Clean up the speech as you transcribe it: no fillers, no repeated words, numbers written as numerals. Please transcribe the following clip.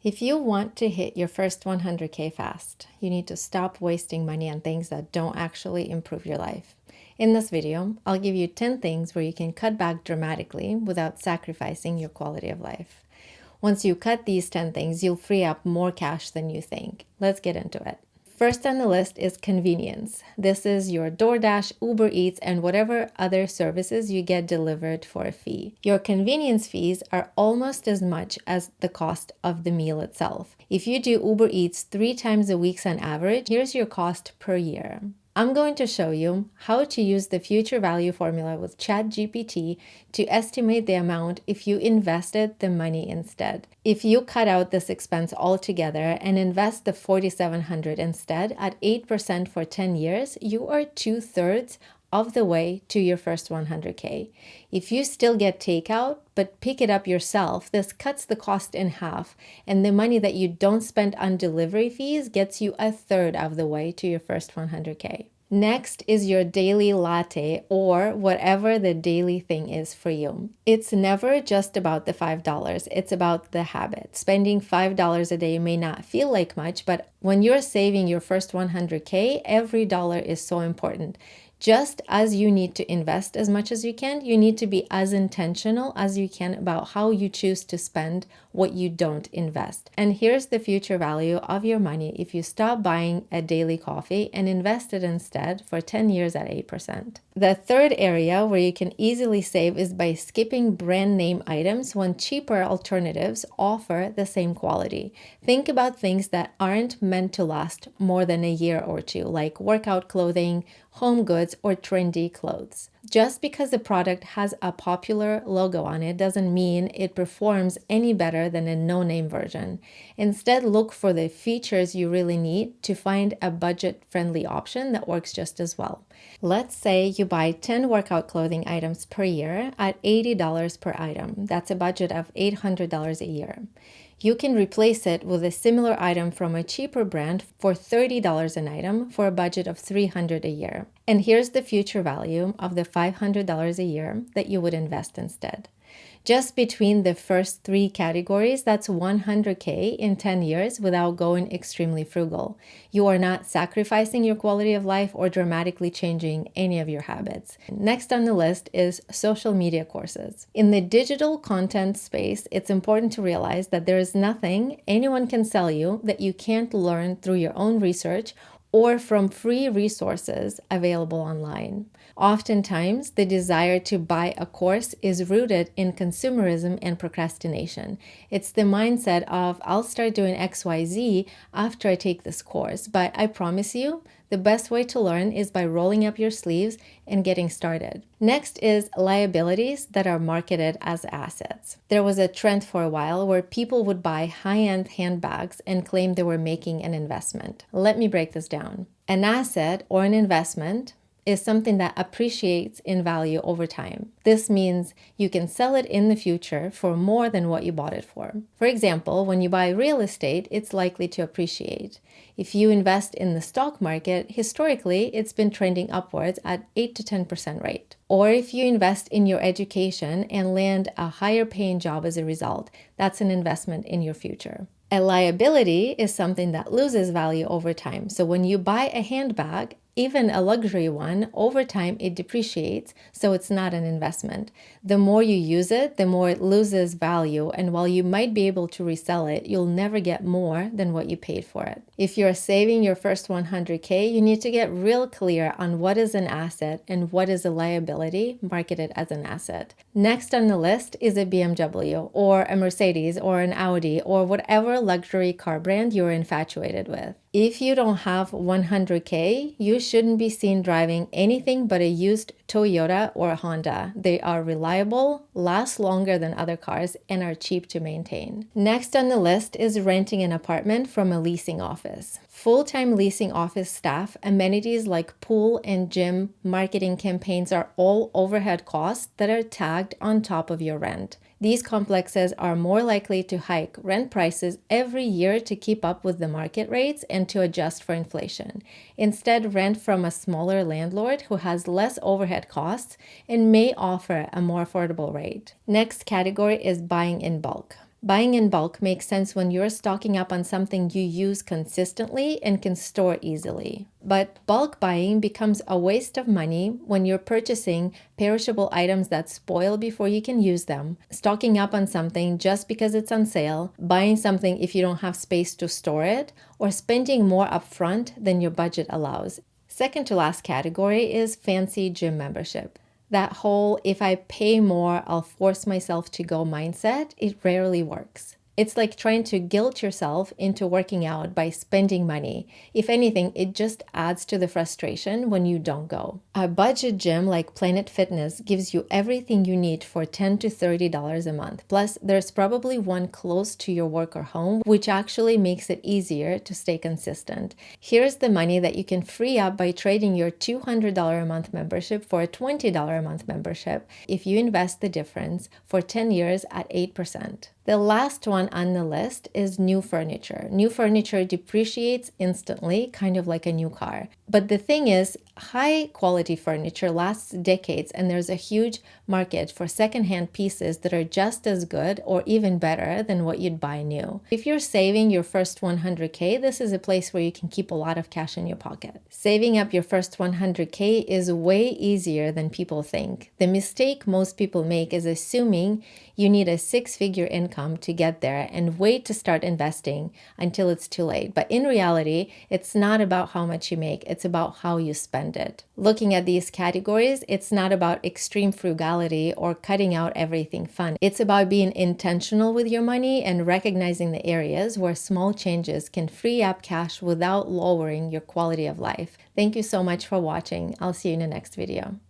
If you want to hit your first 100K fast, you need to stop wasting money on things that don't actually improve your life. In this video, I'll give you 10 things where you can cut back dramatically without sacrificing your quality of life. Once you cut these 10 things, you'll free up more cash than you think. Let's get into it. First on the list is convenience. This is your DoorDash, Uber Eats, and whatever other services you get delivered for a fee. Your convenience fees are almost as much as the cost of the meal itself. If you do Uber Eats 3 times a week on average, here's your cost per year. I'm going to show you how to use the future value formula with ChatGPT to estimate the amount if you invested the money instead. If you cut out this expense altogether and invest the $4,700 instead at 8% for 10 years, you are 2/3 of the way to your first 100K. If you still get takeout, but pick it up yourself, this cuts the cost in half, and the money that you don't spend on delivery fees gets you 1/3 of the way to your first 100K. Next is your daily latte, or whatever the daily thing is for you. It's never just about the $5, it's about the habit. Spending $5 a day may not feel like much, but when you're saving your first 100K, every dollar is so important. Just as you need to invest as much as you can, you need to be as intentional as you can about how you choose to spend what you don't invest. And here's the future value of your money if you stop buying a daily coffee and invest it instead for 10 years at 8%. The third area where you can easily save is by skipping brand name items when cheaper alternatives offer the same quality. Think about things that aren't meant to last more than a year or two, like workout clothing, home goods, or trendy clothes. Just because a product has a popular logo on it doesn't mean it performs any better than a no-name version. Instead, look for the features you really need to find a budget-friendly option that works just as well. Let's say you buy 10 workout clothing items per year at $80 per item. That's a budget of $800 a year. You can replace it with a similar item from a cheaper brand for $30 an item for a budget of $300 a year. And here's the future value of the $500 a year that you would invest instead. Just between the first 3 categories, that's 100K in 10 years without going extremely frugal. You are not sacrificing your quality of life or dramatically changing any of your habits. Next on the list is social media courses. In the digital content space, it's important to realize that there is nothing anyone can sell you that you can't learn through your own research or from free resources available online. Oftentimes, the desire to buy a course is rooted in consumerism and procrastination. It's the mindset of, I'll start doing XYZ after I take this course, but I promise you, the best way to learn is by rolling up your sleeves and getting started. Next is liabilities that are marketed as assets. There was a trend for a while where people would buy high-end handbags and claim they were making an investment. Let me break this down. An asset or an investment is something that appreciates in value over time. This means you can sell it in the future for more than what you bought it for. For example, when you buy real estate, it's likely to appreciate. If you invest in the stock market, historically, it's been trending upwards at 8 to 10% rate. Or if you invest in your education and land a higher paying job as a result, that's an investment in your future. A liability is something that loses value over time. So when you buy a handbag, even a luxury one, over time it depreciates, so it's not an investment. The more you use it, the more it loses value, and while you might be able to resell it, you'll never get more than what you paid for it. If you're saving your first 100K, you need to get real clear on what is an asset and what is a liability marketed as an asset. Next on the list is a BMW or a Mercedes or an Audi or whatever luxury car brand you're infatuated with. If you don't have 100K, you shouldn't be seen driving anything but a used Toyota or Honda. They are reliable, last longer than other cars, and are cheap to maintain. Next on the list is renting an apartment from a leasing office. Full-time leasing office staff, amenities like pool and gym, marketing campaigns are all overhead costs that are tagged on top of your rent. These complexes are more likely to hike rent prices every year to keep up with the market rates and to adjust for inflation. Instead, rent from a smaller landlord who has less overhead costs and may offer a more affordable rate. Next category is buying in bulk. Buying in bulk makes sense when you're stocking up on something you use consistently and can store easily. But bulk buying becomes a waste of money when you're purchasing perishable items that spoil before you can use them, stocking up on something just because it's on sale, buying something if you don't have space to store it, or spending more upfront than your budget allows. Second to last category is fancy gym membership. That whole if I pay more, I'll force myself to go mindset, it rarely works. It's like trying to guilt yourself into working out by spending money. If anything, it just adds to the frustration when you don't go. A budget gym like Planet Fitness gives you everything you need for $10 to $30 a month. Plus, there's probably one close to your work or home, which actually makes it easier to stay consistent. Here's the money that you can free up by trading your $200 a month membership for a $20 a month membership if you invest the difference for 10 years at 8%. The last one on the list is new furniture. New furniture depreciates instantly, kind of like a new car. But the thing is, high quality furniture lasts decades, and there's a huge market for secondhand pieces that are just as good or even better than what you'd buy new. If you're saving your first 100K, this is a place where you can keep a lot of cash in your pocket. Saving up your first 100K is way easier than people think. The mistake most people make is assuming you need a six-figure income to get there and wait to start investing until it's too late. But in reality, it's not about how much you make, it's about how you spend it. Looking at these categories, it's not about extreme frugality or cutting out everything fun. It's about being intentional with your money and recognizing the areas where small changes can free up cash without lowering your quality of life. Thank you so much for watching. I'll see you in the next video.